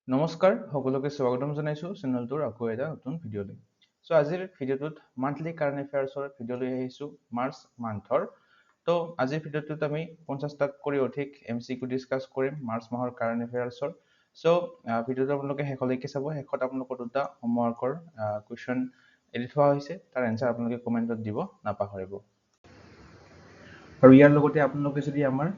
নমস্কাৰ সকলোকে স্বাগতম জনাইছো চেনেলটোৰ আকৌ এটা নতুন ভিডিঅ'লৈ। সো আজিৰ ভিডিঅ'টোত মান্থলি কাৰেণ্ট এফেয়াৰ্ছৰ ভিডিঅ' লৈ আহিছো মাৰ্চ মান্থৰ। তো আজিৰ ভিডিঅ'টোত আমি 50টাত কৰি অধিক MCQ ডিসকাস কৰিম মাৰ্চ মাহৰ কাৰেণ্ট এফেয়াৰ্ছৰ। সো ভিডিঅ'টো আপোনালোকে শেষলৈকে চাব। শেষত আপোনালোকৰ দুটা হোমৱৰ্কৰ কুৱেশ্যন এৰি থোৱা হৈছে, তাৰ এনসাৰ আপোনালোকে কমেন্টত দিব নাপাহৰিব। আৰু ইয়াৰ লগতে আপোনালোকে যদি আমাৰ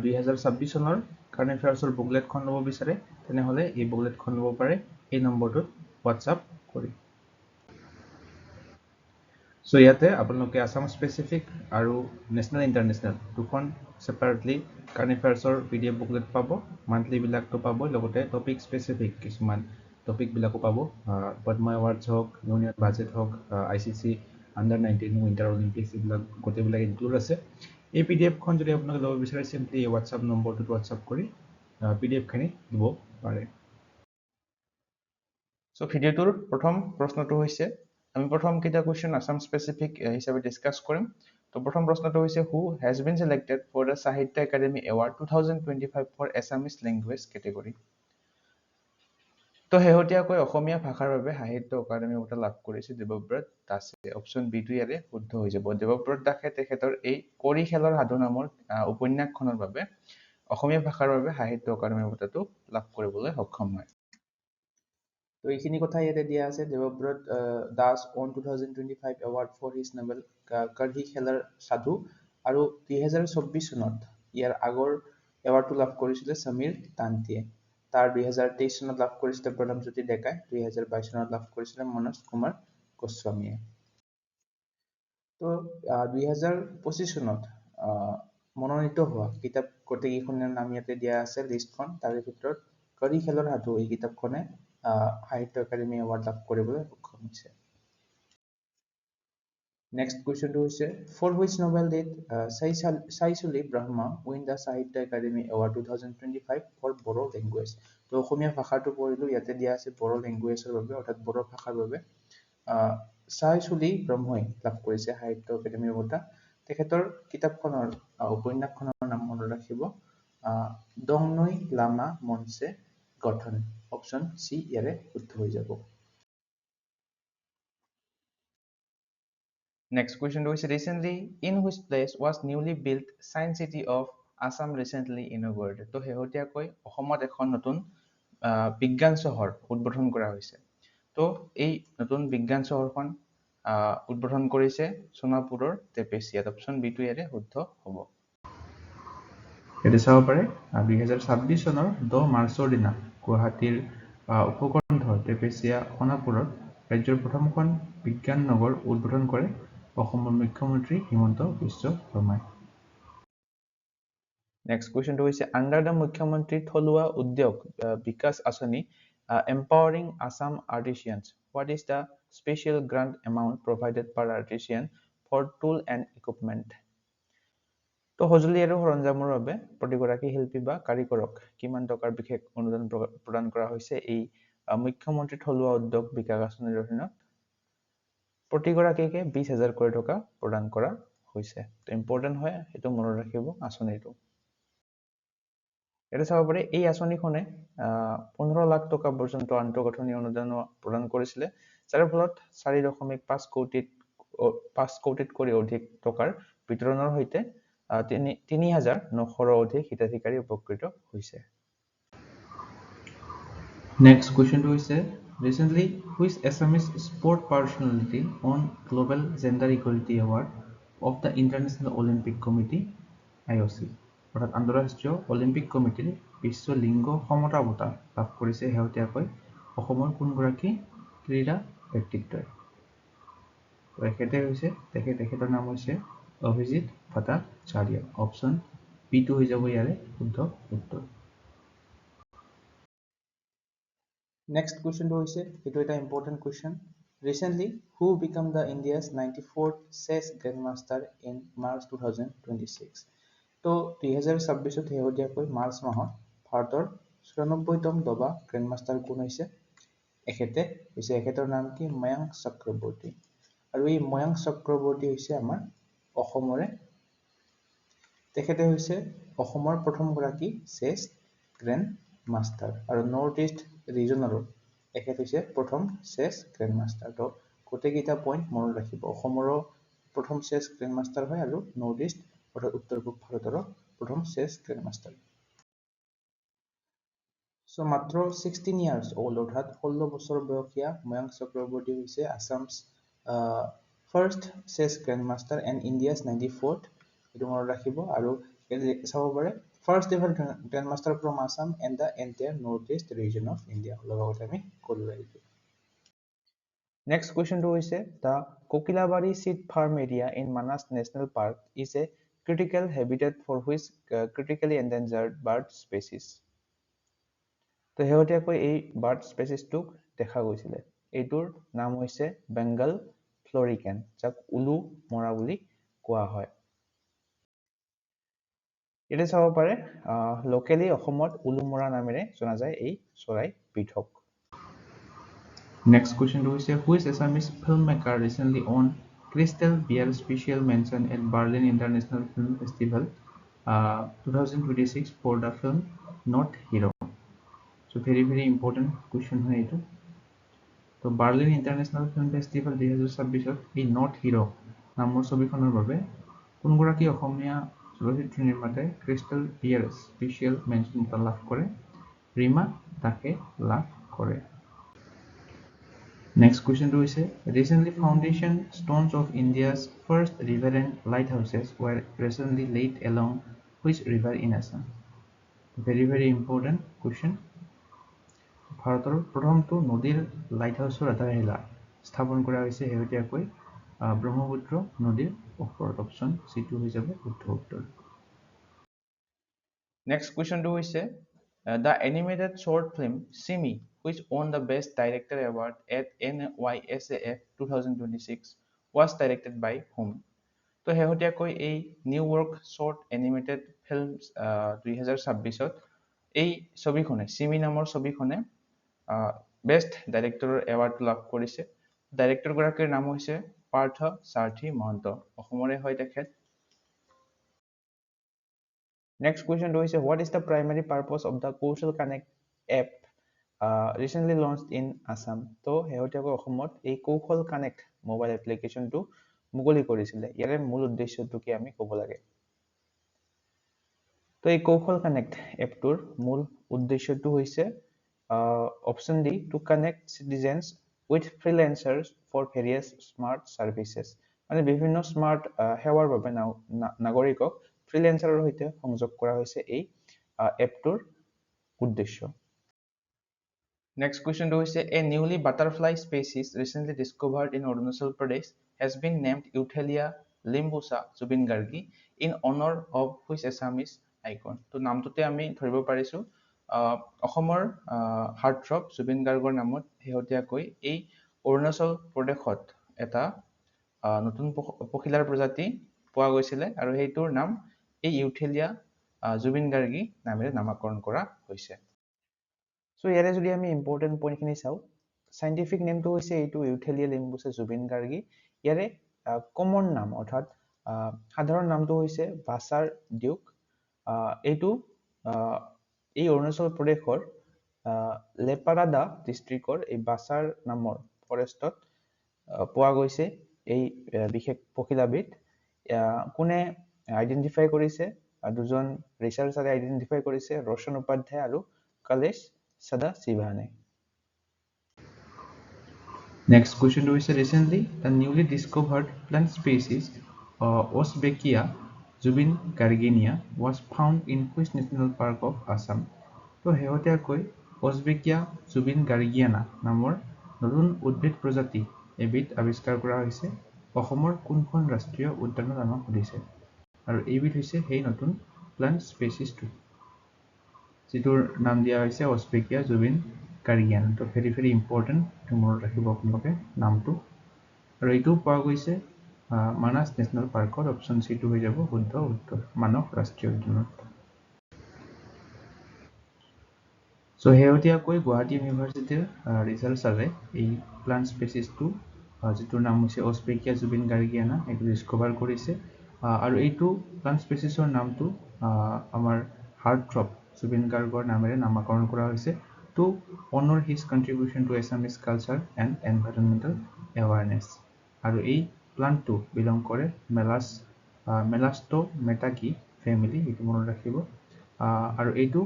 2026 চনৰ কাৰেণ্ট এফেয়াৰ্ছৰ বুকলেটখন ল'ব বিচাৰে তেনেহলে এই বুকলেটখন ল'ব পাৰে এই নম্বৰটোত হোৱাটছআপ কৰি। সো ইয়াতে আপোনালোকে আসাম স্পেচিফিক আৰু নেশ্যনেল ইণ্টাৰনেশ্যনেল দুখন সেপাৰেটলি কাৰেণ্ট এফেয়াৰ্ছৰ PDF বুকলেট পাব। মান্থলি বিলাকটো পাব, লগতে টপিক স্পেচিফিক কিছুমান টপিক বিলাকো পাব। পদ্ম এৱাৰ্ডছ হওক, ইউনিয়ন বাজেট হওক, ICC আণ্ডাৰ-19 উইণ্টাৰ অলিম্পিক্স এইবিলাক গোটেইবিলাক ইনক্লুড আছে। এই PDF খন যদি আপোনালোকে ল'ব বিচাৰে সিম্পলি এই হোৱাটছআপ নম্বৰটোত হোৱাটছআপ কৰি PDF খিনি দিব পাৰে। সো ভিডিঅ'টোৰ প্ৰথম প্ৰশ্নটো হৈছে, আমি প্ৰথম কেইটা কুৱেশ্যন আসাম স্পেচিফিক হিচাপে ডিসকাস কৰিম। তো প্ৰথম প্ৰশ্নটো হৈছে who has been selected for the Sahitya Akademi award 2025 for Assamese language category. তো শেহতীয়াকৈ অসমীয়া ভাষাৰ বাবে সাহিত্য একাডেমী বঁটা লাভ কৰিছে দেৱব্ৰত দাসে। অপশ্যন বি টো ইয়াৰে শুদ্ধ হৈ যাব। দেৱব্ৰত দাসে তেখেতৰ এই কৰি খেলৰ সাধু নামৰ উপন্যাসখনৰ বাবে অসমীয়া ভাষাৰ বাবে সাহিত্য একাডেমী বঁটাটো লাভ কৰিবলৈ সক্ষম হয়। তো এইখিনি কথা ইয়াতে দিয়া আছে। Debabrata Das won 2025 award for his novel কৰি খেলৰ সাধু, আৰু 2024 চনত ইয়াৰ আগৰ এৱাৰ্ডটো লাভ কৰিছিলে সমীৰ তান্তিয়ে। তাৰ 2023 চনত লাভ কৰিছিলে প্ৰণৱজ্যোতি ডেকাই, 2022 চনত লাভ কৰিছিলে মনোজ কুমাৰ গোস্বামীয়ে। তো 2025 চনত মনোনীত হোৱা কিতাপ গোটেইকেইখনৰ নাম ইয়াতে দিয়া আছে লিষ্টখন। তাৰে ভিতৰত কৰি খেলৰ সাধু এই কিতাপখনে সাহিত্য একাডেমী এৱাৰ্ড লাভ কৰিবলৈ সক্ষম হৈছে। নেক্সট কুৱেশ্যনটো হৈছে for which novel did Saisuli Brahma win the Sahitya Akademi award 2025 for Bodo language. তো অসমীয়া ভাষাটো পঢ়িলো, ইয়াতে দিয়া আছে বড়ো লেংগুৱেজৰ বাবে অৰ্থাৎ বড়ো ভাষাৰ বাবে চাইচুলি ব্ৰহ্মই লাভ কৰিছে সাহিত্য একাডেমী বঁটা। তেখেতৰ কিতাপখনৰ উপন্যাসখনৰ নাম মনত ৰাখিব দংনৈ লামা মঞ্চে গঠন। অপশ্যন চি ইয়াৰে শুদ্ধ হৈ যাব। Next question is recently in which place was newly built Science City of Assam recently inaugurated. তো শেহতীয়াকৈ অসমত এখন নতুন বিজ্ঞান চহৰ উদ্বোধন কৰা হৈছে। তো এই নতুন বিজ্ঞান চহৰখন উদ্বোধন কৰিছে সোণাপুৰৰ টেপেচিয়াত। অপশ্যন বি টো ইয়াৰে শুদ্ধ হ'ব। এটি চাব পাৰে 2026 চনৰ 10 মাৰ্চৰ দিনা গুৱাহাটীৰ উপকণ্ঠ টেপেচিয়া সোণাপুৰত ৰাজ্যৰ প্ৰথমখন বিজ্ঞান নগৰ উদ্বোধন কৰে অসমৰ মুখ্যমন্ত্ৰী হিমন্ত বিশ্ব শৰ্মাই। নেক্সট কুৱেশ্যনটো হৈছে আণ্ডাৰ দ্য মুখ্যমন্ত্ৰী থলুৱা উদ্যোগ বিকাশ আঁচনি empowering Assam artisans what is the special grant amount provided per artisan for tool and equipment. তো সঁজুলি আৰু সৰঞ্জামৰ বাবে প্ৰতিগৰাকী শিল্পী বা কাৰিকৰক কিমান টকাৰ বিশেষ অনুদান প্ৰদান কৰা হৈছে এই মুখ্যমন্ত্ৰী থলুৱা উদ্যোগ বিকাশ আঁচনিৰ অধীনত। প্ৰতিগৰাকীকে 20,000 কৰি টকা প্ৰদান কৰা হৈছে। তো ইম্পৰ্টেণ্ট হয়, সেইটো মনত ৰাখিব আঁচনিটো। এটা চাব পাৰে এই আঁচনিখনে 15 লাখ টকা পৰ্যন্ত আন্তঃগাঁথনি অনুদান প্ৰদান কৰিছিলে, যাৰ ফলত 4.5 কোটিতকৈ অধিক টকাৰ বিতৰণৰ সৈতে 3,900 অধিক হিতাধিকাৰী উপকৃত হৈছে। নেক্সট কুৱেশ্যনটো হৈছে recently which Assamese sport personality won Global Gender Equality Award of the International Olympic Committee IOC। অৰ্থাৎ আন্তঃৰাষ্ট্ৰীয় অলিম্পিক কমিটিৰ বিশ্ব লিংগ সমতা বঁটা লাভ কৰিছে শেহতীয়াকৈ অসমৰ কোনগৰাকী ক্ৰীড়া ব্যক্তিত্বই। তেখেতৰ নাম হৈছে অভিজিত ভট্টাচাৰ্য। অপশ্যন বি টো হৈ যাব ইয়াৰে শুদ্ধ উত্তৰ। নেক্সট কুৱেশ্যনটো হৈছে এইটো এটা important question. Recently who became the India's 94th chess grandmaster in March 2026। তো 2026 শেহতীয়াকৈ মাৰ্চ মাহত ভাৰতৰ 94তম দবা গ্ৰেণ্ডমাষ্টাৰ কোন হৈছে? এখেতৰ নাম কি? ময়ংক চক্ৰৱৰ্তী। আৰু এই ময়ংক চক্ৰৱৰ্তী হৈছে আমাৰ অসমৰে। তেখেতে হৈছে অসমৰ প্ৰথমগৰাকী চেছ গ্ৰেণ্ড মাষ্টাৰ আৰু নৰ্থ ইষ্ট ৰিজনৰো এখেত হৈছে প্ৰথম চেছ গ্ৰেণ্ড মাষ্টাৰ। তো গোটেইকেইটা পইণ্ট মনত ৰাখিব। অসমৰো প্ৰথম চেছ গ্ৰেণ্ড মাষ্টাৰ হয় আৰু নৰ্থ ইষ্ট অৰ্থাৎ উত্তৰ পূব ভাৰতৰো প্ৰথম চেছ গ্ৰেণ্ড মাষ্টাৰ। So মাত্ৰ 16 years old অৰ্থাৎ 16 বছৰ বয়সীয়া ময়ংক চক্ৰৱৰ্তী হৈছে Assam's first chess grand master and India's 94th। এইটো মনত ৰাখিব আৰু চাব পাৰে first ever grand master from Assam and the entire north east region of India. লগতে আমি ক'লোৱে এইটো। নেক্সট কুৱেশ্যনটো হৈছে the Kokilabari seed farm area in Manas national park is a critical habitat for which critically endangered bird species. তো শেহতীয়াকৈ এই bird স্পেচিছটোক দেখা গৈছিলে। এইটোৰ নাম হৈছে বেংগল ফ্লৰিকেন, যাক উলু মৰা বুলি কোৱা হয়। এতিয়া চাব পাৰে লোকেলি অসমত উলুমৰা নামেৰে জনা যায় এই চৰাইবিধক। নেক্সট কুৱেশ্যনটো হৈছে which Assamese film maker recently won crystal bear special mention at Berlin international film festival 2026 for the film not hero. So' very important question হয় এইটো। তো বাৰ্লিন ইণ্টাৰনেশ্যনেল ফিল্ম ফেষ্টিভেল 2026ত এই নট হিৰো নামৰ ছবিখনৰ বাবে কোনগৰাকী অসমীয়া চলচ্চিত্ৰ নিৰ্মাতাই ক্ৰিষ্টেল বিয়াৰ স্পেচিয়েল মেনশ্যন লাভ কৰে? ৰীমা দাসে লাভ কৰে। নেক্সট কুৱেশ্যনটো হৈছে recently foundation stones of India's first river end light houses ৱেৰ recently laid along which river in Assam. Very important question. ভাৰতৰ প্ৰথমটো নদীৰ লাইট হাউচৰ আধাৰশিলা স্থাপন কৰা হৈছে শেহতীয়াকৈ ব্ৰহ্মপুত্ৰ নদীৰ ওপৰত। অপশ্যন চিটো হৈ যাব শুদ্ধ উত্তৰ। নেক্সট কুৱেশ্যনটো হৈছে দ্য এনিমেটেড শ্বৰ্ট ফিল্ম চিমি which won the Best Director Award at NYSAF 2026 was directed by whom? তো শেহতীয়াকৈ এই New York short animated film 2026ত এই ছবিখনে চিমি নামৰ ছবিখনে বেষ্ট ডাইৰেক্টৰৰ এৱাৰ্ড লাভ কৰিছে। ডাইৰেক্টৰগৰাকীৰ নাম হৈছে পাৰ্থ সাৰথী মহন্ত, অসমৰে হয় তেখেত। Next question is what is the primary purpose of the Kaushal Connect app recently launched in Assam? তো শেহতীয়াকৈ অসমত এই কৌশল কানেক্ট মোবাইল এপ্লিকেশ্যনটো মুকলি কৰিছিলে। ইয়াৰে মূল উদ্দেশ্যটো কি আমি ক'ব লাগে। তো এই কৌশল কানেক্ট এপটোৰ মূল উদ্দেশ্যটো হৈছে option D to connect citizens with freelancers for various smart services. মানে বিভিন্ন স্মাৰ্ট সেৱাৰ বাবে নাগৰিকক ফ্ৰিলেন্সাৰৰ সৈতে সংযোগ কৰা হৈছে এই এপটোৰ উদ্দেশ্য। নেক্সট কুৱেশ্যনটো হৈছে a newly butterfly species recently discovered in Arunachal Pradesh has been named euthalia limbucha Zubeen Gargi in honour of which Assamese icon. তো নামটোতে আমি ধৰিব পাৰিছো অসমৰ হাৰ্টথ্ৰব জুবিন গাৰ্গৰ নামত শেহতীয়াকৈ এই অৰুণাচল প্ৰদেশত এটা নতুন পখিলাৰ প্ৰজাতি পোৱা গৈছিলে আৰু সেইটোৰ নাম এই ইউথেলিয়া জুবিন গাৰ্গী নামেৰে নামাকৰণ কৰা হৈছে। চ' ইয়াৰে যদি আমি ইম্পৰ্টেণ্ট পইণ্টখিনি চাওঁ, চাইণ্টিফিক নেমটো হৈছে এইটো ইউথেলিয়া লিম্বুচা জুবিন গাৰ্গী। ইয়াৰে কমন নাম অৰ্থাৎ সাধাৰণ নামটো হৈছে বাছাৰ ডিউক। এইটো এই অৰুণাচল প্ৰদেশৰ লেপাৰাডা ডিষ্ট্ৰিক্টৰ এই বাছাৰ নামৰ ফৰেষ্টত পোৱা গৈছে এই বিশেষ পখিলাবিধ। কোনে আইডেণ্টিফাই কৰিছে? দুজন ৰিচাৰ্চাৰে আইডেণ্টিফাই কৰিছে, ৰোশন উপাধ্যায় আৰু কলেশ সদাশিৱানে। নেক্সট কুৱেশ্যনটো হৈছে recently the newly discovered plant species osbeckia Zubeen garginia was found in which national park of Assam. তো শেহতীয়াকৈ অছবেকিয়া জুবিন গাৰ্গিয়ানা নামৰ নতুন উদ্ভিদ প্ৰজাতি এবিধ আৱিষ্কাৰ কৰা হৈছে অসমৰ কোনখন ৰাষ্ট্ৰীয় উদ্যানত আমাক সুধিছে। আৰু এইবিধ হৈছে সেই নতুন প্লান্ট স্পেচিছটো যিটোৰ নাম দিয়া হৈছে অছবেকিয়া জুবিন গাৰ্গিয়ানা। তো ভেৰি ইম্পৰ্টেণ্ট মনত ৰাখিব আপোনালোকে নামটো। আৰু এইটো পোৱা গৈছে মানাস নেশ্যনেল পাৰ্কত। অপশ্যন চিটো হৈ যাব শুদ্ধ উত্তৰ, মানস ৰাষ্ট্ৰীয় উদ্যানত। চ' শেহতীয়াকৈ গুৱাহাটী ইউনিভাৰ্চিটিৰ ৰিচাৰ্চাৰে এই প্লান্ট স্পেচিছটো যিটোৰ নাম হৈছে অছবেকিয়া জুবিন গাৰ্গিয়ানা এইটো ডিস্কভাৰ কৰিছে। আৰু এইটো প্লান্ট স্পেচিছৰ নামটো আমাৰ হাৰ্টথ্ৰব জুবিন গাৰ্গৰ নামেৰে নামাকৰণ কৰা হৈছে to honour his contribution to Assamese culture and environmental awareness. আৰু এই প্লাণ্টটো বিলং কৰে মেলাষ্ট'মেটাকি ফেমিলি, এইটো মনত ৰাখিব। আৰু এইটো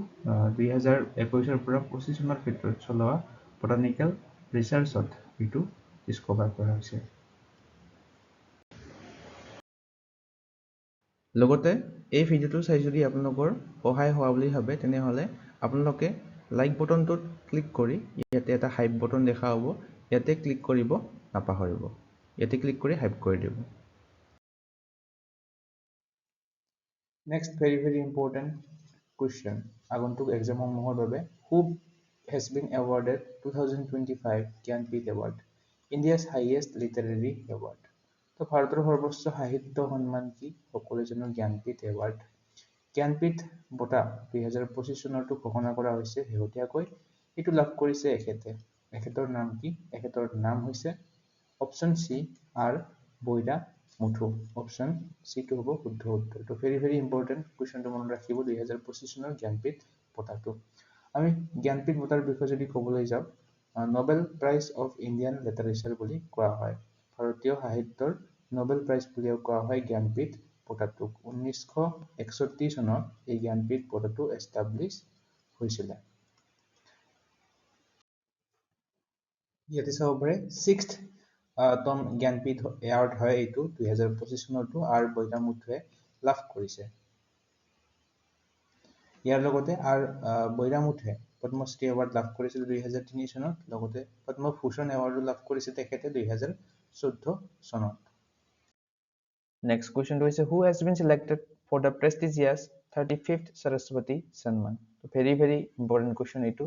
2021 পৰা 25 চনৰ ভিতৰত চলোৱা বটানিকেল ৰিচাৰ্চত এইটো ডিস্কভাৰ কৰা হৈছে। লগতে এই ভিডিঅ'টো চাই যদি আপোনালোকৰ সহায় হোৱা বুলি ভাবে তেনেহ'লে আপোনালোকে লাইক বটনটোত ক্লিক কৰি ইয়াতে এটা হাইপ বটন দেখা হ'ব, ইয়াতে ক্লিক কৰিব নাপাহৰিব। ইয়াতে ক্লিক কৰি হাইপ কৰি দিব। নেক্সট ভেৰি ইম্পৰ্টেণ্ট কুৱেশ্যন আগন্তুক এক্সামসমূহৰ বাবে who has been awarded 2025 Jnanpith award, India's highest literary award. তো ভাৰতৰ সৰ্বোচ্চ সাহিত্য সন্মান কি? সকলোৱে জানো জ্ঞানপীঠ এৱাৰ্ড। জ্ঞানপীঠ বঁটা 2025 চনৰটো ঘোষণা কৰা হৈছে শেহতীয়াকৈ। এইটো লাভ কৰিছে এখেতৰ নাম কি? এখেতৰ নাম হৈছে option C R Vairamuthu. Option চিটো হ'ব শুদ্ধ উত্তৰ। তো ভেৰি ইম্পৰ্টেণ্ট কুৱেশ্যনটো মনত ৰাখিব 2025 চনৰ জ্ঞানপীঠ বঁটাটো। আমি জ্ঞানপীঠ বঁটাৰ বিষয়ে যদি ক'বলৈ যাওঁ, Nobel prize of Indian literature বুলি কোৱা হয়। ভাৰতীয় সাহিত্যৰ নোবেল প্ৰাইজ বুলিও কোৱা হয় জ্ঞানপীঠ বঁটাটোক। 1961 চনত এই জ্ঞানপীঠ বঁটাটো এষ্টাব্লিছ হৈছিলে। ইয়াতে চাব পাৰে 6th তম জ্ঞানপীঠ এৱাৰ্ড হয় এইটো 2025 চনৰটো আৰ বৈৰা মুথুৱে লাভ কৰিছে। ইয়াৰ লগতে আৰ বৈৰা মুথুৱে পদ্মশ্ৰী এৱাৰ্ড লাভ কৰিছিল 2003 চনত। লগতে পদ্মভূষণ এৱাৰ্ডো লাভ কৰিছে তেখেতে 2014 চনত। নেক্সট কুৱেশ্যনটো হৈছে who has been selected for the prestigious 35th Saraswati Samman. Very important question এইটো।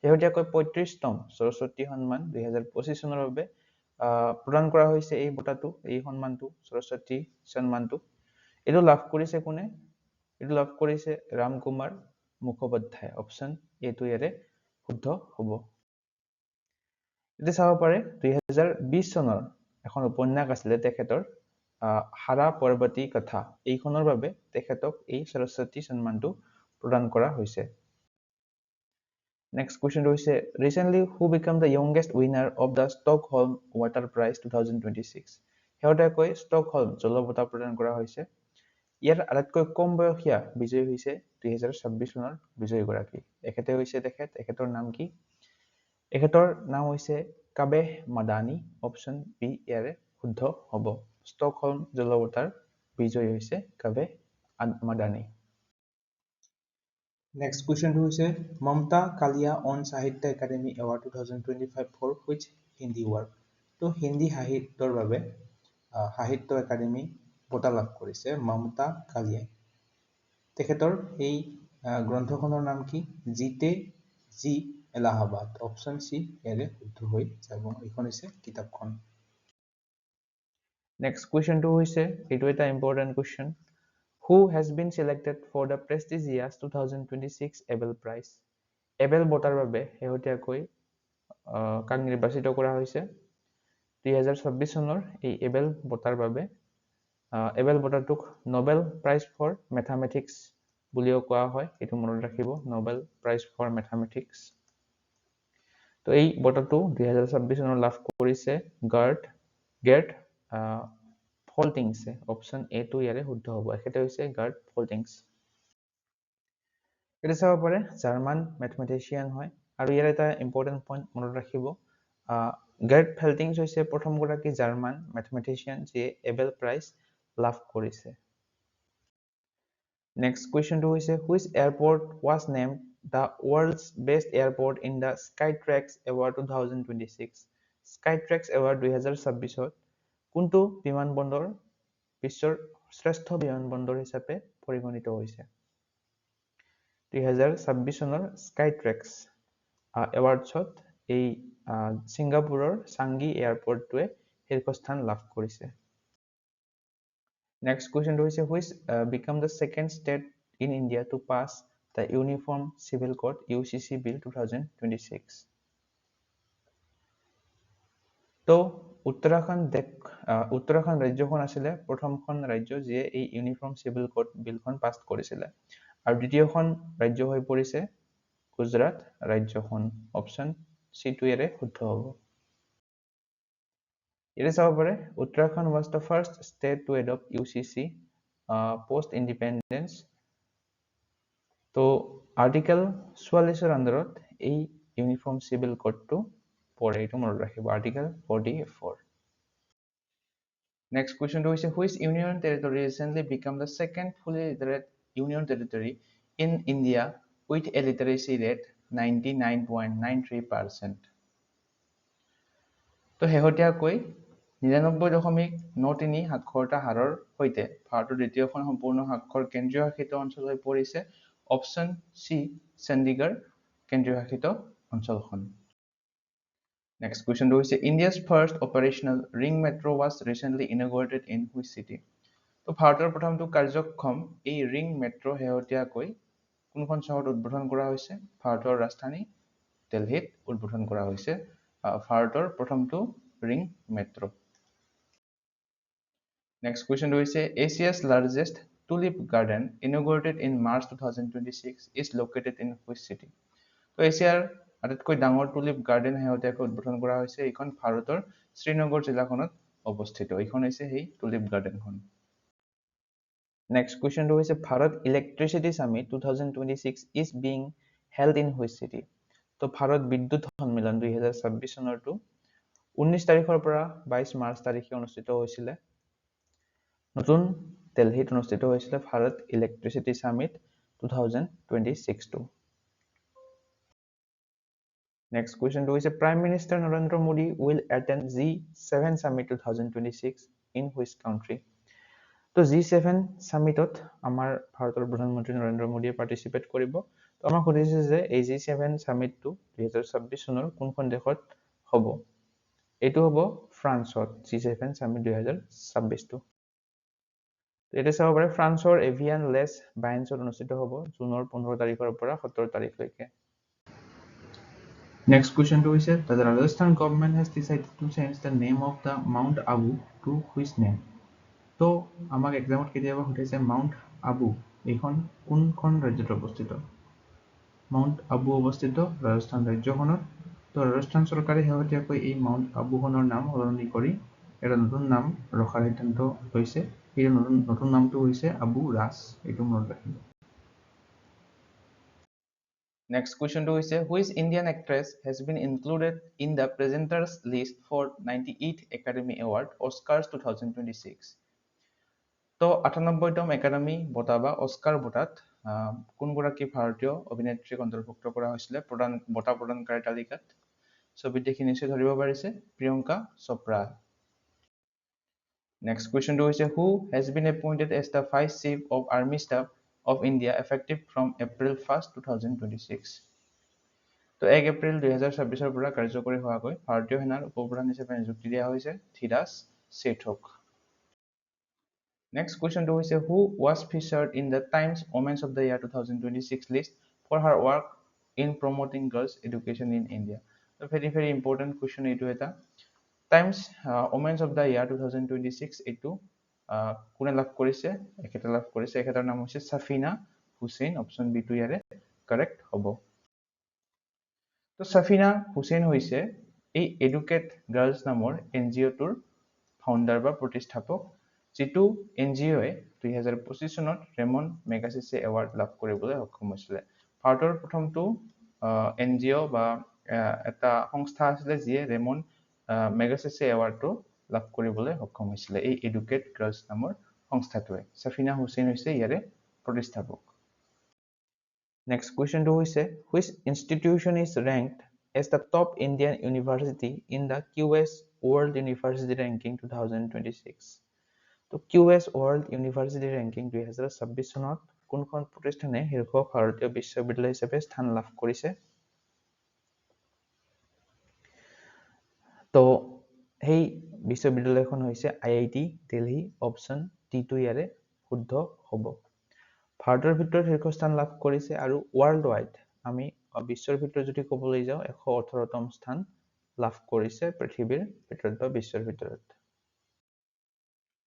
শেহতীয়াকৈ 35তম সৰস্বতী সন্মান 2025 চনৰ বাবে প্ৰদান কৰা হৈছে এই বঁটাটো, এই সন্মানটো, সৰস্বতী সন্মানটো। এইটো লাভ কৰিছে কোনে? এইটো লাভ কৰিছে ৰাম কুমাৰ মুখোপাধ্যায়। অপশ্যন এটো ইয়াৰে শুদ্ধ হ'ব। এতিয়া চাব পাৰে 2020 চনৰ এখন উপন্যাস আছিলে তেখেতৰ হাৰা পৰ্বতী কথা, এইখনৰ বাবে তেখেতক এই সৰস্বতী সন্মানটো প্ৰদান কৰা হৈছে। নেক্সট কুৱেশ্যনটো হৈছে recently who became the youngest winner of the Stockholm water prize 2026। শেহতীয়াকৈ ষ্টকহোম জল বঁটা প্ৰদান কৰা হৈছে। ইয়াৰ আটাইতকৈ কম বয়সীয়া বিজয়ী হৈছে 2026 চনৰ বিজয়ীগৰাকী। এখেতৰ নাম কি? এখেতৰ নাম হৈছে কাবেহ মাদানী। অপশ্যন বি ইয়াৰে শুদ্ধ হ'ব। ষ্টকহোম জল বঁটাৰ বিজয়ী হৈছে কাবেহ মাদানী। নেক্সট কুৱেশ্যনটো হৈছে Mamta Kalia on Sahitya Akademi award 2025 for which Hindi work. তো হিন্দী সাহিত্যৰ বাবে সাহিত্য একাডেমী বঁটা লাভ কৰিছে মমতা কালিয়াই। তেখেতৰ এই গ্ৰন্থখনৰ নাম কি? জিতে জি এলাহাবাদ। অপশ্যন চি ইয়াৰে শুদ্ধ হৈ যাব। এইখন হৈছে কিতাপখন। নেক্সট কুৱেশ্যনটো হৈছে এইটো এটা important question. Who has been selected for the prestigious 2026 Abel prize. Abel বঁটাৰ বাবে শেহতীয়াকৈ কাক নিৰ্বাচিত কৰা হৈছে? 2026 চনৰ এই এবেল বঁটাৰ বাবে এবেল বঁটাটোক নোবেল প্ৰাইজ ফৰ মেথামেটিক্স বুলিও কোৱা হয়। এইটো মনত ৰাখিব, নোবেল প্ৰাইজ ফৰ মেথামেটিক্স। তো এই বঁটাটো 2026 চনত লাভ কৰিছে গেৰ্ট ফল্টিংছে। অপশ্যন এটো ইয়াৰে শুদ্ধ হ'ব। এখেতে হৈছে গাৰ্ট ফল্টিংছ। এটা চাব পাৰে জাৰ্মান মেথমেটিচিয়ান হয় আৰু ইয়াৰ এটা ইম্পৰ্টেণ্ট পইণ্ট মনত ৰাখিব, গাৰ্ট ফল্টিংছ হৈছে প্ৰথমগৰাকী জাৰ্মান মেথমেটিচিয়ান যিয়ে এবেল প্ৰাইজ লাভ কৰিছে। নেক্সট কুৱেশ্যনটো হৈছে which airport was named the world's best airport in the Skytrax award 2026। Skytrax award 2026ত কোনটো বিমানবন্দৰ বিশ্বৰ শ্ৰেষ্ঠ বিমানবন্দৰ হিচাপে পৰিগণিত হৈছে? 2026 চনৰ স্কাইট্ৰেক্স এৱাৰ্ডছত এই ছিংগাপুৰৰ চাংগি এয়াৰপৰ্টটোৱে শীৰ্ষস্থান লাভ কৰিছে। নেক্সট কুৱেশ্যনটো হৈছে which became the second state in India to pass the uniform civil code UCC bill 2026। তো উত্তৰাখণ্ড ৰাজ্যখন আছিলে প্ৰথমখন ৰাজ্য যিয়ে এই ইউনিফৰ্ম চিভিল কোড বিলখন পাছ কৰিছিলে। আৰু দ্বিতীয়খন ৰাজ্য হৈ পৰিছে গুজৰাট ৰাজ্যখন অপশ্যন C2 ইয়াৰে শুদ্ধ হ'ব ইয়াতে চাব পাৰে Uttarakhand was the first state to adopt UCC post independence তো আৰ্টিকেল 44 আন্ডাৰত এই ইউনিফৰ্ম চিভিল কোডটো পৰে এইটো মনত ৰাখিব article 44 Next question to which union territory recently became the second fully literate union territory in India with a literacy rate 99.93%. তো শেহতীয়াকৈ 99.93 সাক্ষৰতা হাৰৰ সৈতে ভাৰতৰ দ্বিতীয়খন সম্পূৰ্ণ সাক্ষৰ কেন্দ্ৰীয় শাসিত অঞ্চল হৈ পৰিছে অপশ্যন চি চণ্ডীগড় কেন্দ্ৰীয় শাসিত অঞ্চলখন Next question is India's first operational ring metro was recently inaugurated in which city? তো ভাৰতৰ প্ৰথমটো কাৰ্যক্ষম এই ring metro শেহতীয়াকৈ কোনখন চহৰত উদ্বোধন কৰা হৈছে ভাৰতৰ ৰাজধানী দিল্লীত উদ্বোধন কৰা হৈছে ভাৰতৰ প্ৰথমটো ring metro Next question is Asia's largest tulip garden inaugurated in March 2026 is located in which city? তো এছিয়াৰ আটাইতকৈ ডাঙৰ টুলিপ গাৰ্ডেন শেহতীয়াকৈ উদ্বোধন কৰা হৈছে এইখন ভাৰতৰ শ্ৰীনগৰ জিলাখনত অৱস্থিত এইখন হৈছে সেই টুলিপ গাৰ্ডেনখন নেক্সট কুৱেশ্যনটো হৈছে Bharat electricity summit 2026 is being held in which city তো ভাৰত বিদ্যুৎ সন্মিলন 2026 চনৰটো 19 তাৰিখৰ পৰা 22 মাৰ্চ তাৰিখে অনুষ্ঠিত হৈছিল নতুন দিল্লীত অনুষ্ঠিত হৈছিল ভাৰত ইলেক্ট্ৰিচিটি সামিট 2026 টো Next question to is Prime Minister Narendra Modi will attend G7 Summit 2026 in which country? তো G7 Summitত আমাৰ ভাৰতৰ প্ৰধানমন্ত্ৰী নৰেন্দ্ৰ মোদীয়ে পাৰ্টিসিপেট কৰিব তো আমাক সুধিছে যে এই G7 Summitটো 2026 চনৰ কোনখন দেশত হ'ব এইটো হ'ব ফ্ৰান্সত G7 Summit 2026 টো এটা চাব পাৰে ফ্ৰান্সৰ এভিয়ান লেছ বাইন্সত অনুষ্ঠিত হ'ব জুনৰ 15 তাৰিখৰ পৰা 17 তাৰিখলৈকে Next question to is that the Rajasthan government has decided to change the name of the Mount Abu to which name? তো আমাক এক্সামত কেতিয়াবা সুধিছে মাউণ্ট আবু এইখন কোনখন ৰাজ্যত অৱস্থিত মাউণ্ট আবু অৱস্থিত ৰাজস্থান ৰাজ্যখনত তো ৰাজস্থান চৰকাৰে শেহতীয়াকৈ এই মাউণ্ট আবুখনৰ নাম সলনি কৰি এটা নতুন নাম ৰখাৰ সিদ্ধান্ত লৈছে এই নতুন নামটো হৈছে আবু ৰাজ এইটো মনত ৰাখিব Next question to is which Indian actress has been included in the presenters list for 98th Academy Award Oscars 2026 তো 98তম একাডেমি বঁটা বা অস্কাৰ বঁটাত কোনগৰাকী ভাৰতীয় অভিনেত্ৰীক অন্তৰ্ভুক্ত কৰা হৈছিল বঁটা প্ৰদানকাৰী তালিকাত ছবিত দেখি নিশ্চয় ধৰিব পাৰিছে Priyanka Chopra Next question to is who has been appointed as the Vice Chief of Army Staff of India effective from April 1st 2026 তো 1 এপ্ৰিল 2026 ৰ পৰা কাৰ্যকৰী হোৱাকৈ ভাৰতীয় সেনাৰ উপপ্ৰধান হিচাপে নিযুক্তি দিয়া হৈছে Dhiraj সেঠক Next question to is who was featured in the Times Women's of the Year 2026 list for her work in promoting girls' education in India. So very important question এইটো এটা Times Women's of the Year 2026 এইটো কোনে লাভ কৰিছে এখেতে লাভ কৰিছে এখেতৰ নাম হৈছে সাফিনা হুছেইন অপচন বি টো ইয়াৰে কাৰেক্ট হ'ব তো সাফিনা হুছেইন হৈছে এই এডুকেট গাৰ্লছ নামৰ এনজিঅ'টোৰ ফাউণ্ডাৰ বা প্ৰতিষ্ঠাপক যিটো এনজিঅ'য়ে 2025 চনত ৰেমন মেগাছেছে এৱাৰ্ড লাভ কৰিবলৈ সক্ষম হৈছিল ভাৰতৰ প্ৰথমটো এনজিঅ' বা এটা সংস্থা আছিল যিয়ে ৰেমন মেগাছেছে এৱাৰ্ডটো লাভ কৰিবলৈ সক্ষম হৈছিল এই এডুকেট গাৰ্লছ নামৰ সংস্থাটোৱে সাফিনা হুছেইন হৈছে ইয়াৰে প্ৰতিষ্ঠাপক Next question to which institution is ranked as the top Indian university in the QS World University Ranking 2026 তো QS World University Ranking 2026 চনত কোনখন প্ৰতিষ্ঠানে শীৰ্ষ ভাৰতীয় বিশ্ববিদ্যালয় হিচাপে স্থান লাভ কৰিছে তো সেই বিশ্ববিদ্যালয়খন হৈছে IIT দিল্লী অপচন টি2 ইয়াৰে শুদ্ধ হ'ব ভাৰতৰ ভিতৰত শীৰ্ষস্থান লাভ কৰিছে আৰু ওয়াৰ্ল্ড ওয়াইড আমি বিশ্বৰ ভিতৰত যদি ক'বলৈ যাওঁ 118তম স্থান লাভ কৰিছে পৃথিৱীৰ ভিতৰত বা বিশ্বৰ ভিতৰত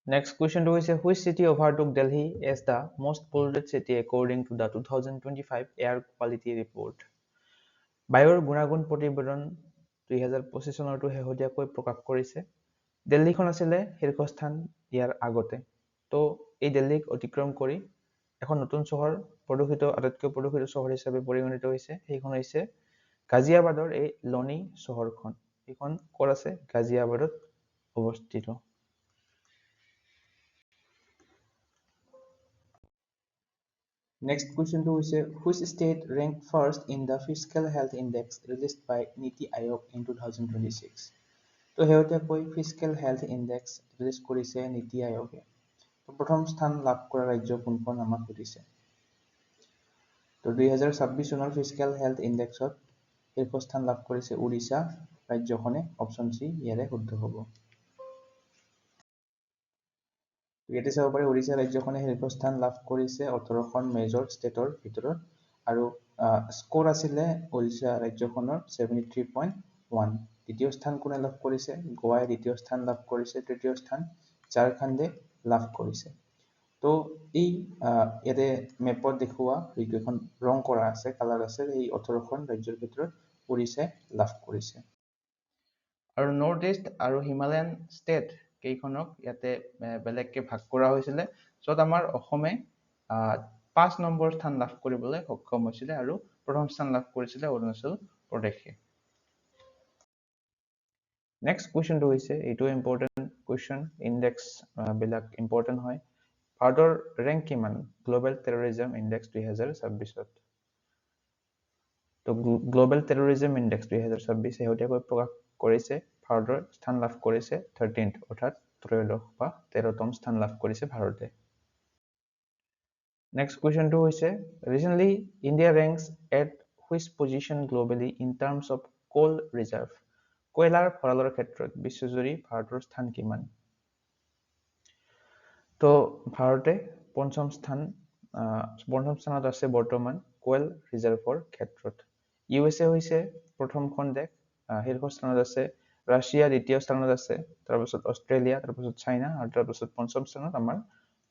Next question to is which city overtook Delhi as the most polluted city according to the 2025 Air Quality Report? বায়ুৰ গুণাগুণ প্ৰতিবেদন 2025 চনৰটো শেহতীয়াকৈ প্ৰকাশ কৰিছে। দিল্লীখন আছিলে শীৰ্ষস্থান ইয়াৰ আগতে। তো এই দিল্লীক অতিক্ৰম কৰি এখন নতুন চহৰ আটাইতকৈ প্ৰদূষিত চহৰ হিচাপে পৰিগণিত হৈছে। সেইখন হৈছে গাজিয়াবাদৰ এই লনি চহৰখন। এইখন ক'ত আছে? গাজিয়াবাদত অৱস্থিত। Next question to is which state ranked first in the Fiscal Health Index released by Niti Aayog in 2026? তো শেহতীয়াকৈ Fiscal Health Index ৰিলিজ কৰিছে নীতি আয়োগে। প্ৰথম স্থান লাভ কৰা ৰাজ্য কোনখন আমাক সুধিছে। তো 2026 চনৰ Fiscal Health Indexত শীৰ্ষস্থান লাভ কৰিছে উৰিষ্যা ৰাজ্যখনে। অপশ্যন চি ইয়াৰে শুদ্ধ হ'ব। ইয়াতে চাব পাৰি উৰিষ্যা ৰাজ্যখনে শীৰ্ষস্থান লাভ কৰিছে 18খন মেজৰ ষ্টেটৰ ভিতৰত আৰু স্কোৰ আছিলে উৰিষ্যা ৰাজ্যখনৰ 73.1। দ্বিতীয় স্থান কোনে লাভ কৰিছে? গোৱাই দ্বিতীয় স্থান লাভ কৰিছে। তৃতীয় স্থান ঝাৰখণ্ডে লাভ কৰিছে। তো এই ইয়াতে মেপত দেখুওৱা যিকেইখন ৰং কৰা আছে কালাৰ আছে এই 18খন ৰাজ্যৰ ভিতৰত উৰিষ্যাই লাভ কৰিছে। আৰু নৰ্থ ইষ্ট আৰু হিমালয়ান ষ্টেট কেইখনক ইয়াতে বেলেগকে ভাগ কৰা হৈছিলে, য'ত আমাৰ অসমে 5 নম্বৰ স্থান লাভ কৰিবলৈ সক্ষম হৈছিলে আৰু প্ৰথম স্থান লাভ কৰিছিলে অৰুণাচল প্ৰদেশে। নেক্সট কুৱেশ্যনটো হৈছে এইটো ইম্পৰ্টেণ্ট কুৱেশ্যন, ইণ্ডেক্স বিলাক ইম্পৰ্টেণ্ট হয়। ভাৰতৰ ৰেংক কিমান গ্ল'বেল টেৰৰিজম ইণ্ডেক্স 2026ত? তো গ্ল'বেল টেৰৰিজম ইণ্ডেক্স 2026 শেহতীয়াকৈ প্ৰকাশ কৰিছে। ভাৰতৰ স্থান লাভ কৰিছে 13th, অৰ্থাৎ 13 বা 13তম স্থান লাভ কৰিছে ভাৰতে। নেক্সট কুৱেশ্যনটো হৈছে recently India ranks at which position globally in terms of coal reserve? কয়লাৰ ভঁৰালৰ ক্ষেত্ৰত বিশ্বজুৰি ভাৰতৰ স্থান কিমান? তো ভাৰতে পঞ্চম স্থানত আছে বৰ্তমান কোয়েল ৰিজাৰ্ভৰ ক্ষেত্ৰত। USA হৈছে প্ৰথমখন দেশ, শীৰ্ষস্থানত আছে। ৰাছিয়া দ্বিতীয় স্থানত আছে, তাৰপিছত অষ্ট্ৰেলিয়া, তাৰপিছত চাইনা আৰু তাৰপিছত পঞ্চম স্থানত আমাৰ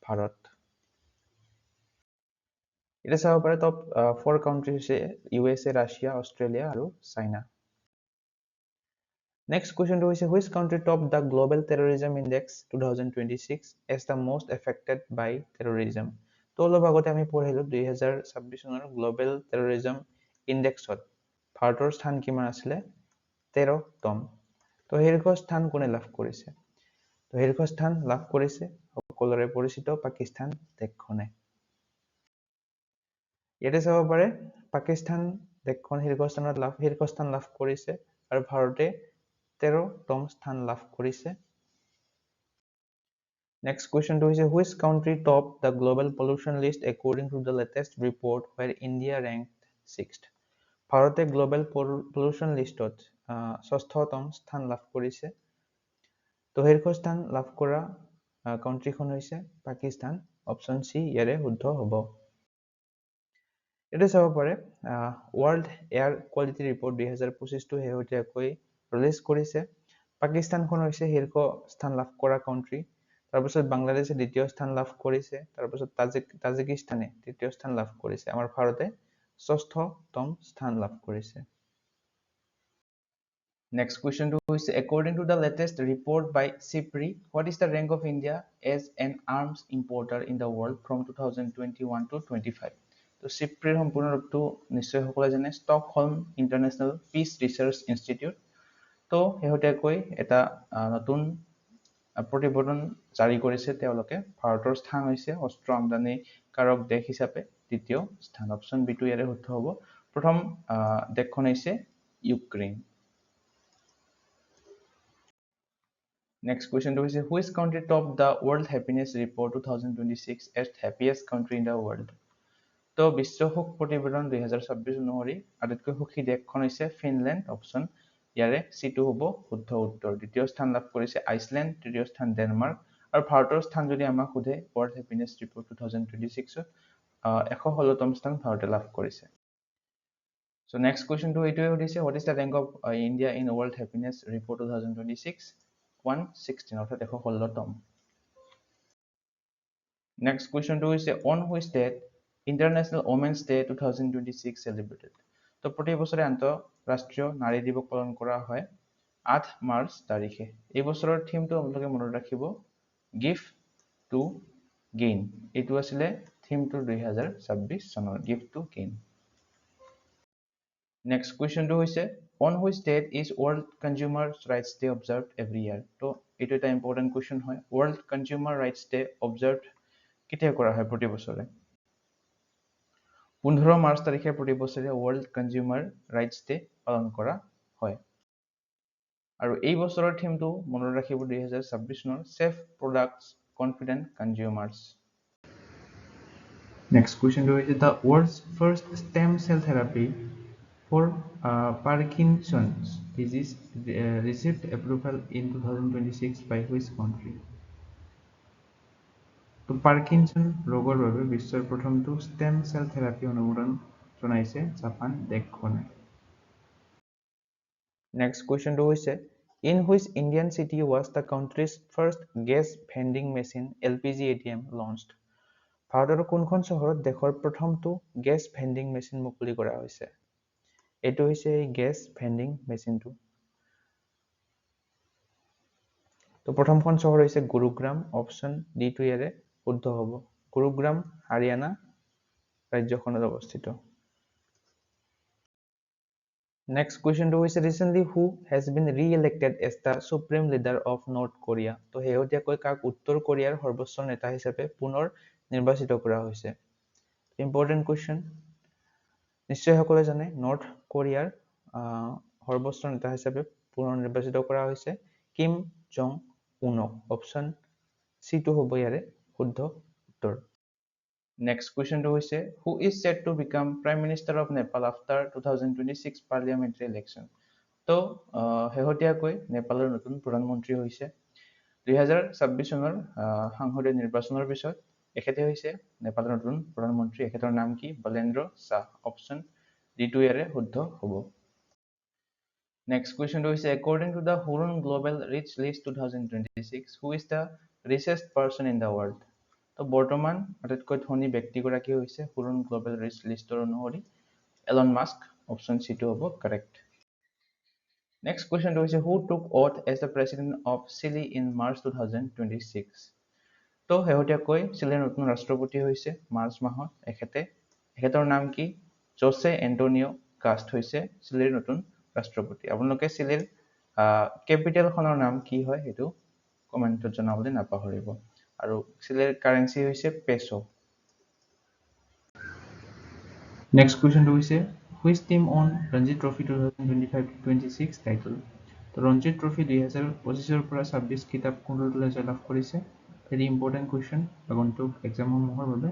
ভাৰত। এতিয়া চাব পাৰে টপ 4 কাউণ্ট্ৰি হৈছে USA, ৰাছিয়া, অষ্ট্ৰেলিয়া আৰু চাইনা। নেক্সট কুৱেশ্যনটো হৈছে which country topped the global terrorism index 2026 as the most affected by terrorism? তো অলপ আগতে আমি পঢ়িলো 2026 চনৰ গ্ল'বেল টেৰৰিজম ইণ্ডেক্সত ভাৰতৰ স্থান কিমান আছিলে? 13তম। তো শীৰ্ষস্থান কোনে লাভ কৰিছে? তো শীৰ্ষস্থান লাভ কৰিছে সকলোৰে পৰিচিত পাকিস্তান দেশখনে। ইয়াতে চাব পাৰে পাকিস্তান দেশখন শীৰ্ষস্থান লাভ কৰিছে আৰু ভাৰতে 13তম স্থান লাভ কৰিছে। Next question to is which country topped the global pollution list according to the latest report where India ranked 6th? ভাৰতে গ্লোবেল পলিউশ্যন লিষ্টত 6ৰ্থতম স্থান লাভ কৰিছে। তো শীৰ্ষস্থান লাভ কৰা কাউণ্ট্ৰিখন হৈছে পাকিস্তান। অপশ্যন চি ইয়াৰে শুদ্ধ হ'ব। এইটো চাব পাৰে ৱৰ্ল্ড এয়াৰ কোৱালিটি ৰিপৰ্ট 2025টো শেহতীয়াকৈ ৰিলিজ কৰিছে। পাকিস্তানখন হৈছে শীৰ্ষ স্থান লাভ কৰা কাউণ্ট্ৰি। তাৰপিছত বাংলাদেশে দ্বিতীয় স্থান লাভ কৰিছে। তাৰপিছত তাজিকিস্তানে তৃতীয় স্থান লাভ কৰিছে। আমাৰ ভাৰতে 6ৰ্থতম স্থান লাভ কৰিছে। Next question is according to the latest report by CIPRI, what is the rank of India as an arms importer in the world from 2021 to 25? তো CIPRIৰ সম্পূৰ্ণ ৰূপটো নিশ্চয় সকলোৱে জানে, ষ্টকহোলম ইণ্টাৰনেশ্যনেল পিচ ৰিচাৰ্চ ইনষ্টিটিউট। তো শেহতীয়াকৈ এটা নতুন প্ৰতিবেদন জাৰি কৰিছে তেওঁলোকে। ভাৰতৰ স্থান হৈছে অস্ত্ৰ আমদানিকাৰক দেশ হিচাপে দ্বিতীয় স্থান। অপশ্যন বিটো ইয়াৰে শুদ্ধ হ'ব। প্ৰথম দেশখন হৈছে Ukraine. Next question to is which country topped the World Happiness Report 2026 as happiest country in the world? তো বিশ্ব সুখ প্ৰতিবেদন 2026 অনুসৰি আটাইতকৈ সুখী দেশখন হৈছে ফিনলেণ্ড। অপশ্যন ইয়াৰে চিটো হ'ব শুদ্ধ উত্তৰ। দ্বিতীয় স্থান লাভ কৰিছে আইচলেণ্ড, তৃতীয় স্থান ডেনমাৰ্ক আৰু ভাৰতৰ স্থান যদি আমাক সোধে ৱৰ্ল্ড হেপিনেছ ৰিপৰ্ট 2026ত 116তম স্থান ভাৰতে লাভ কৰিছে। So next question to এইটোৱে সুধিছে what is the rank of India in World Happiness Report 2026? 116 অৰ্থাৎ 116তম। নেক্সট কুৱেশ্যনটো হৈছে on which date international women's day 2026 celebrated. তো প্ৰতি বছৰে আন্তঃৰাষ্ট্ৰীয় নাৰী দিৱস পালন কৰা হয় 8 মাৰ্চ তাৰিখে। এই বছৰৰ থিমটো আপোনালোকে মনত ৰাখিব গিফ্ট টু গেইন। এইটো আছিলে থিমটো 2026 চনৰ গিফ্ট টু গেইন। নেক্সট কুৱেশ্যনটো হৈছে on which date is world consumer rights day observed every year. তো এইটো এটা ইম্পৰ্টেণ্ট কুৱেশ্যন হয়। World consumer rights day observe কেতিয়া কৰা হয় প্ৰতি বছৰে? 15 মাৰ্চ তাৰিখে প্ৰতি বছৰে ৱৰ্ল্ড কনজিউমাৰ ৰাইটছ ডে পালন কৰা হয়। আৰু এই বছৰৰ থিমটো মনত ৰাখিব 2026 চনৰ safe products confident consumers. Next কুৱেশ্যনটো হৈছে the world's first stem cell therapy for Parkinson's disease received approval in 2026 by which country. তো পাৰ্কিনছন ৰোগৰ বাবে বিশ্বৰ প্ৰথমটো ষ্টেম চেল থেৰাপি অনুমোদন জনাইছে জাপান দেশখনে। নেক্সট কুৱেশ্যনটো হৈছে in which Indian city was the country's first gas vending machine LPG ATM launched. ভাৰতৰ কোনখন চহৰত দেশৰ প্ৰথমটো গেছ ভেণ্ডিং মেচিন মুকলি কৰা হৈছে? এইটো হৈছে এই গেছ ভেণ্ডিং মেচিনটো। তো প্ৰথমখন চহৰ হৈছে গুৰুগ্ৰাম। অপশ্যন D2 ইয়াৰে শুদ্ধ হ'ব। গুৰুগ্ৰাম হাৰিয়ানা ৰাজ্যখনত অৱস্থিত। নেক্সট কুৱেশ্যনটো হৈছে recently who has been re-elected as the supreme leader of North Korea. তো শেহতীয়াকৈ কাক উত্তৰ কোৰিয়াৰ সৰ্বোচ্চ নেতা হিচাপে পুনৰ নিৰ্বাচিত কৰা হৈছে? Important question. নিশ্চয় সকলোৱে জানে নৰ্থ কোৰিয়াৰ সৰ্বোচ্চ নেতা হিচাপে পুনৰ নিৰ্বাচিত কৰা হৈছে কিম জং উনক। অপশ্যন C2 হ'ব ইয়াৰে শুদ্ধ উত্তৰ। নেক্সট কুৱেশ্যনটো হৈছে who is set to become prime minister of Nepal after 2026 parliamentary election. তো শেহতীয়াকৈ নেপালৰ নতুন প্ৰধানমন্ত্ৰী হৈছে 2026 চনৰ সাংসদীয় নিৰ্বাচনৰ পিছত এখেতে হৈছে নেপালৰ নতুন প্ৰধানমন্ত্ৰী। এখেতৰ নাম কি? বলেন্দ্ৰ শ্বাহ। অপশ্যন D2 ইয়াৰে শুদ্ধ হ'ব। নেক্সট কুৱেশ্যনটো হৈছে according to the Hurun global rich list 2026 who is the richest person in the world. তো বৰ্তমান আটাইতকৈ ধনী ব্যক্তিগৰাকী হৈছে হুৰুন গ্লোবেল ৰিচ লিষ্টৰ অনুসৰি এলন মাস্ক। অপশ্যন C2 হ'ব কাৰেক্ট। নেক্সট কুৱেশ্যনটো হৈছে who took oath as the president of Chile in March 2026। তো শেহতীয়াকৈ চিলিৰ নতুন ৰাষ্ট্ৰপতি হৈছে মাৰ্চ মাহত এখেতৰ নাম কি? জোছে এণ্টনিঅ কাষ্ট হৈছে চিলিৰ নতুন ৰাষ্ট্ৰপতি। আপোনালোকে চিলিৰ কেপিটেলখনৰ নাম কি হয় সেইটো কমেণ্টত জনাবলৈ নাপাহৰিব। আৰু চিলিৰ কাৰেঞ্চি হৈছে পেছো। নেক্সট কুৱেশ্যনটো হৈছে which team on Ranji trophy 2025-26 title. তো ৰঞ্জি ট্ৰফি 2025-ৰ পৰা 26 খিতাপ কোন দলে জয়লাভ কৰিছে? ভেৰি ইম্পৰ্টেণ্ট কুৱেশ্যন আগন্তুক এক্সামসমূহৰ বাবে।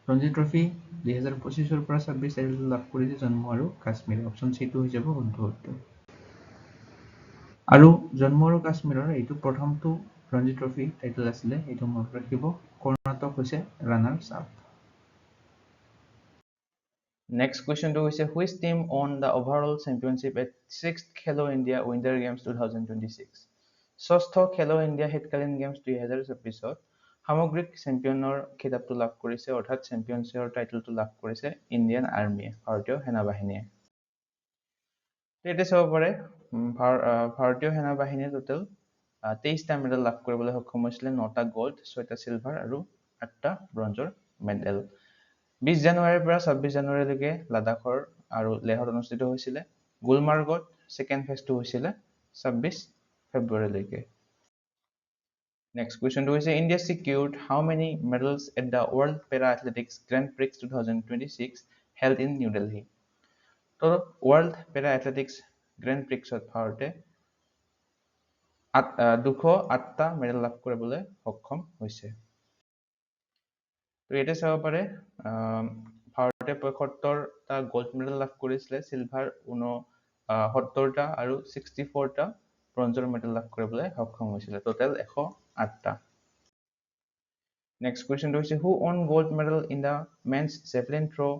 ৰঞ্জি ট্ৰফি 2025-ৰ পৰা 26 টাইটল লাভ কৰিছে জম্মু আৰু কাশ্মীৰ। অপশ্যন C2 হৈ যাব শুদ্ধ উত্তৰ। আৰু জম্মু আৰু কাশ্মীৰৰ এইটো প্ৰথমটো ৰঞ্জি ট্ৰফি টাইটল আছিলে। এইটো মনত ৰাখিব। কৰ্ণাটক হৈছে ৰানাৰ্ছ আপ। নেক্সট কুৱেশ্যনটো হৈছে which team on the overall championship at 6th খেলো ইণ্ডিয়া উইণ্টাৰ গেমছ 2026। ষষ্ঠ খেলো ইণ্ডিয়া শীতকালীন গেমছ 2026ত সামগ্ৰিক চেম্পিয়নৰ খিতাপটো লাভ কৰিছে, অৰ্থাৎ চেম্পিয়নশ্বিপৰ টাইটলটো লাভ কৰিছে ইণ্ডিয়ান আৰ্মিয়ে, ভাৰতীয় সেনাবাহিনীয়ে। এতিয়া চাব পাৰে ভাৰতীয় সেনাবাহিনীয়ে টোটেল 23টা মেডেল লাভ কৰিবলৈ সক্ষম হৈছিলে। 9টা গ'ল্ড, 6টা চিলভাৰ আৰু 8টা ব্ৰঞ্জৰ মেডেল। 20 জানুৱাৰীৰ পৰা 26 জানুৱাৰীলৈকে লাডাখৰ আৰু লেহত অনুষ্ঠিত হৈছিলে। গুলমাৰ্গত ছেকেণ্ড ফেজটো হৈছিলে 26 ফেব্ৰুৱাৰীলৈকে। নেক্সট কুৱেশ্যনটো হৈছে India secured how many medals at the world para athletics grand prix 2026 held in New Delhi. তো ৱৰ্ল্ড পেৰা এথলেটিক্স গ্ৰেণ্ড প্ৰিক্সত ভাৰতে 208টা মেডেল লাভ কৰিবলৈ সক্ষম হৈছে। তো ইয়াতে চাব পাৰে ভাৰতে 75টা গ'ল্ড মেডেল লাভ কৰিছিলে, চিলভাৰ 69টা আৰু 64টা ব্ৰঞ্জৰ মেডেল লাভ কৰিবলৈ সক্ষম হৈছিলে। টোটেল 108টা। নেক্সট কুৱেশ্যনটো হৈছে who won gold medal in the men's javelin throw'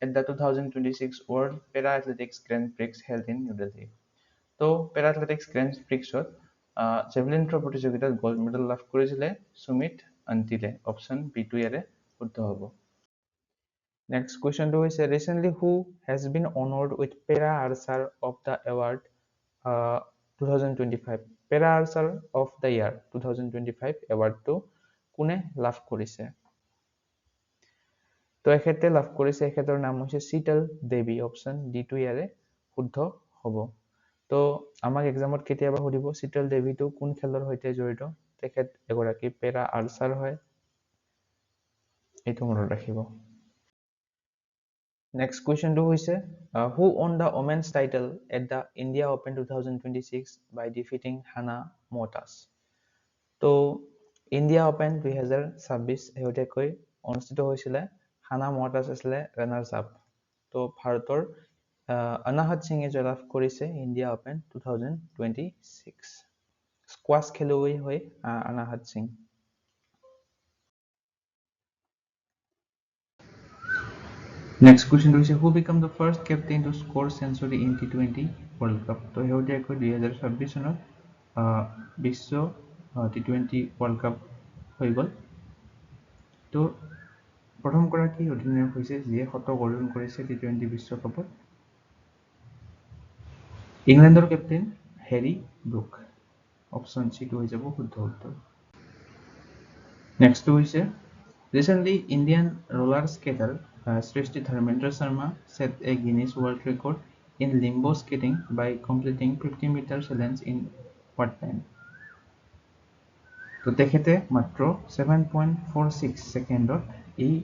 at the 2026 world para athletics grand prix held in New Delhi. তো পেৰা এথলেটিক্স গ্ৰেণ্ড প্ৰিক্সত জেভলিন থ্ৰ' প্ৰতিযোগিতাত গ'ল্ড মেডেল লাভ কৰিছিলে সুমিত until অপশ্যন B2 ইয়াৰে শুদ্ধ হ'ব নেক্সট কুৱেশ্যনটো হৈছে recently who has been honoured with para archer of the award 2025 para archer of the year 2025 এৱাৰ্ডটো কোনে লাভ কৰিছে তো এখেতে লাভ কৰিছে এখেতৰ নাম হৈছে শীতল দেৱী অপশ্যন D2 ইয়াৰে শুদ্ধ হ'ব তো আমাক এক্সামত কেতিয়াবা সুধিব শীতল দেৱীটো কোন খেলৰ সৈতে জড়িত তেখেত এগৰাকী পেৰা আৰ্চাৰ হয় এইটো মনত ৰাখিব নেক্সট কুৱেশ্যনটো হৈছে who won the women's title at the India open 2026 by defeating Hana Motas তো ইণ্ডিয়া অপেন 2026 শেহতীয়াকৈ অনুষ্ঠিত হৈছিলে হানা মটাছ আছিলে ৰানাৰ্ছ আপ তো ভাৰতৰ অনাহত সিঙে জয়লাভ কৰিছে ইণ্ডিয়া অপেন 2026 স্কোৱাছ খেলুৱৈ হৈ অনাহত Singh Next question is who became the first captain to score century in T20 World Cup? তো শেহতীয়াকৈ 2026 চনত বিশ্ব T20 World Cup হৈ গ'ল তো প্ৰথমগৰাকী অধিনায়ক হৈছে যিয়ে শতক অৰ্জন কৰিছে T20 বিশ্বকাপত ইংলেণ্ডৰ কেপ্টেইন হেৰি ব্ৰুক অপশ্যন C2 হৈ যাব শুদ্ধ উত্তৰ নেক্সট হৈছে recently Indian roller skater Srishti Dharmendra Sharma set a Guinness World Record in limbo skating by completing 50-meter challenge in what time? তো তেখেতে মাত্ৰ 7.46 সেকেন্ডত এই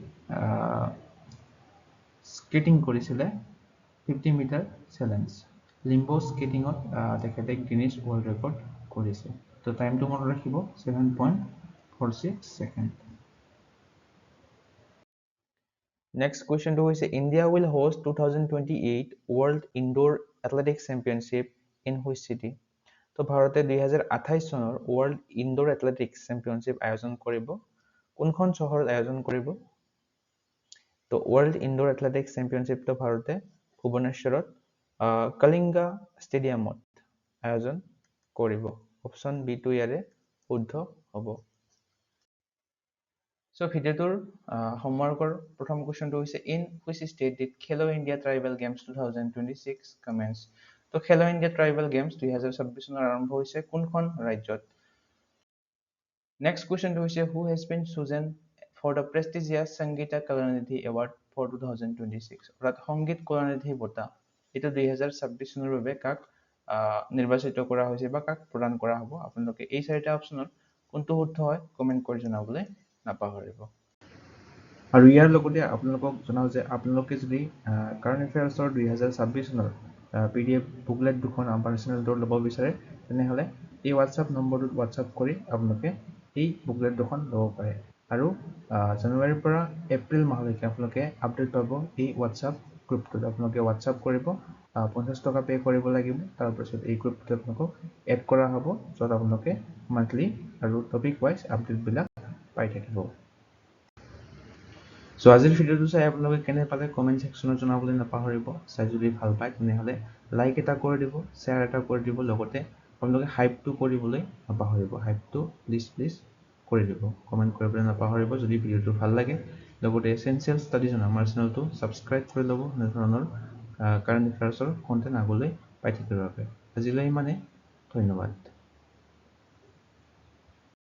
স্কেটিং কৰিছিলে 50 মিটাৰ চেলেঞ্জ লিম্বো স্কেটিংত তেখেতে গিনিছ ৱৰ্ল্ড ৰেকৰ্ড কৰিছে তো টাইমটো মনত ৰাখিব 7.46 second Next question to is India will host 2028 World Indoor Athletics Championship in which city? তো ভাৰতে 2028 চনৰ World Indoor Athletics Championship আয়োজন কৰিব কোনখন চহৰত আয়োজন কৰিব তো World Indoor Athletics Championship তো ভাৰতে ভুৱনেশ্বৰত কলিঙ্গা ষ্টেডিয়ামত আয়োজন কৰিব অপশ্যন B2 ইয়াৰে শুদ্ধ হ'ব So, ভিডিঅ'টোৰ হোমৱৰ্কৰ প্ৰথম কুৱেশ্যনটো হৈছে ইন হুইচ ষ্টেট ডিড খেলো ইণ্ডিয়া ট্ৰাইবেল গেমছ 2026 কমেন্স তো খেলো ইণ্ডিয়া ট্ৰাইবেল গেমছ 2026 চনৰ আৰম্ভ হৈছে কোনখন ৰাজ্যত নেক্সট কুৱেশ্যনটো হৈছে who has been chosen for the prestigious Sangita Kalanidhi award for 2026 অৰ্থাৎ সংগীত কলানিধি বঁটা এইটো 2026 চনৰ বাবে কাক নিৰ্বাচিত কৰা হৈছে বা কাক প্ৰদান কৰা হ'ব আপোনালোকে এই চাৰিটা অপশ্যনত কোনটো শুদ্ধ হয় কমেন্ট কৰি জনাবলৈ নাপাহৰিব আৰু ইয়াৰ লগতে আপোনালোকক জনাও যে আপোনালোকে যদি কাৰেণ্ট এফেয়াৰ্ছৰ 2026 চনৰ PDF বুকলেট দুখন আমাৰ চেনেলটোৰ ল'ব বিচাৰে তেনেহ'লে এই WhatsApp নম্বৰটোত WhatsApp কৰি আপোনালোকে এই বুকলেট দুখন ল'ব পাৰে আৰু জানুৱাৰীৰ পৰা এপ্ৰিল মাহলৈকে আপোনালোকে আপডেট পাব এই WhatsApp গ্ৰুপটোত আপোনালোকে WhatsApp কৰিব 50 টকা পে কৰিব লাগিব তাৰ পিছত এই গ্ৰুপটোত আপোনালোকক এড কৰা হ'ব য'ত আপোনালোকে মান্থলি আৰু টপিক ওয়াইজ আপডেট বিলাক পাই থাকিব সো আজিৰ ভিডিঅ'টো চাই আপোনালোকে কেনে পালে কমেন্ট সেকশনত জনাবলৈ নাপাহৰিব চাই যদি ভাল পায় তেনেহ'লে লাইক এটা কৰি দিব শ্বেয়াৰ এটা কৰি দিব লগতে আপোনালোকে হাইপটো কৰিবলৈ নাপাহৰিব হাইপটো প্লিজ কৰি দিব কমেন্ট কৰিবলৈ নাপাহৰিব যদি ভিডিঅ'টো ভাল লাগে লগতে এসেনশিয়েল ষ্টাডিজ আমাৰ চেনেলটো সাবস্ক্ৰাইব কৰি ল'ব এনে ধৰণৰ কাৰেণ্ট এফেয়াৰ্ছৰ কন্টেন্ট আগলৈ পাই থাকিবৰ বাবে আজিলৈ ইমানে ধন্যবাদ